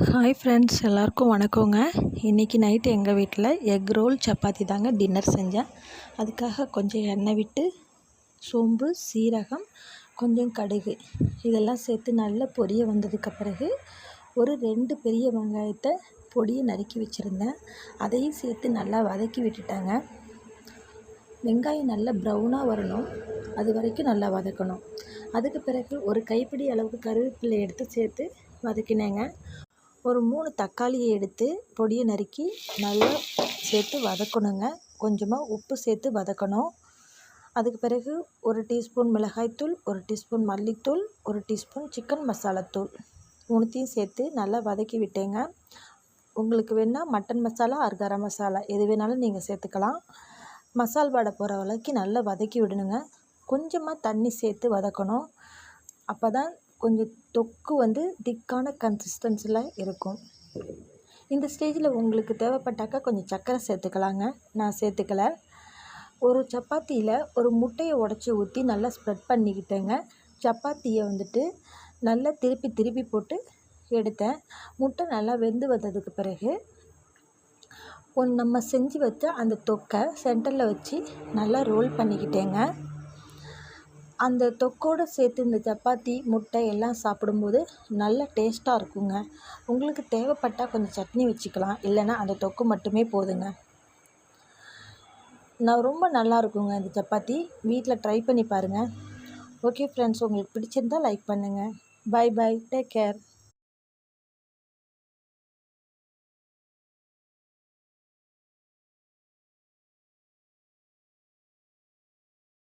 Hi friends, எல்லாருக்கும் வணக்கங்க. இன்றைக்கி நைட்டு எங்கள் வீட்டில் எக் ரோல் சப்பாத்தி தாங்க டின்னர் செஞ்சேன். அதுக்காக கொஞ்சம் எண்ணெய் விட்டு சோம்பு, சீரகம், கொஞ்சம் கடுகு இதெல்லாம் சேர்த்து நல்லா பொரிய வந்ததுக்கு பிறகு ஒரு 2 பெரிய வெங்காயத்தை பொடியை நறுக்கி வச்சுருந்தேன். அதையும் சேர்த்து நல்லா வதக்கி விட்டுட்டாங்க. வெங்காயம் நல்லா ப்ரௌனாக வரணும், அது வரைக்கும் நல்லா வதக்கணும். அதுக்கு பிறகு ஒரு கைப்பிடி அளவுக்கு கருவேப்பிலை எடுத்து சேர்த்து வதக்கினேங்க. ஒரு 3 தக்காளியை எடுத்து பொடியை நறுக்கி நல்லா சேர்த்து வதக்கணுங்க. கொஞ்சமாக உப்பு சேர்த்து வதக்கணும். அதுக்கு பிறகு 1 டீஸ்பூன் மிளகாய்த்தூள், 1 டீஸ்பூன் மல்லித்தூள், 1 டீஸ்பூன் சிக்கன் மசாலாத்தூள் 3த்தையும் சேர்த்து நல்லா வதக்கி விட்டேங்க. உங்களுக்கு வேணால் மட்டன் மசாலா ஆர் கரம் மசாலா எது வேணாலும் நீங்கள் சேர்த்துக்கலாம். மசால் வாடை போகிற வரைக்கும் நல்லா வதக்கி விடணுங்க. கொஞ்சமாக தண்ணி சேர்த்து வதக்கணும். அப்போ தான் கொஞ்சம் தொக்கு திக்கான கன்சிஸ்டன்சியில் இருக்கும். இந்த ஸ்டேஜில் உங்களுக்கு தேவைப்பட்டாக்கா கொஞ்சம் சர்க்கரை சேர்த்துக்கலாங்க. நான் சேர்த்துக்கல. ஒரு சப்பாத்தியில் ஒரு முட்டையை உடச்சி ஊற்றி நல்லா ஸ்ப்ரெட் பண்ணிக்கிட்டேங்க. சப்பாத்தியை நல்லா திருப்பி போட்டு எடுத்தேன். முட்டை நல்லா வெந்து வந்ததுக்கு பிறகு நம்ம செஞ்சு வச்ச அந்த தொக்கை சென்டரில் வச்சு நல்லா ரோல் பண்ணிக்கிட்டேங்க. அந்த தொக்கோடு சேர்த்து இந்த சப்பாத்தி, முட்டை எல்லாம் சாப்பிடும்போது நல்ல டேஸ்ட்டாக இருக்குங்க. உங்களுக்கு தேவைப்பட்டால் கொஞ்சம் சட்னி வச்சுக்கலாம், இல்லைன்னா அந்த தொக்கு மட்டுமே போதுங்க. ரொம்ப நல்லா இருக்குங்க இந்த சப்பாத்தி. வீட்டில் ட்ரை பண்ணி பாருங்கள். ஓகே ஃப்ரெண்ட்ஸ், உங்களுக்கு பிடிச்சிருந்தால் லைக் பண்ணுங்கள். Bye bye, take care.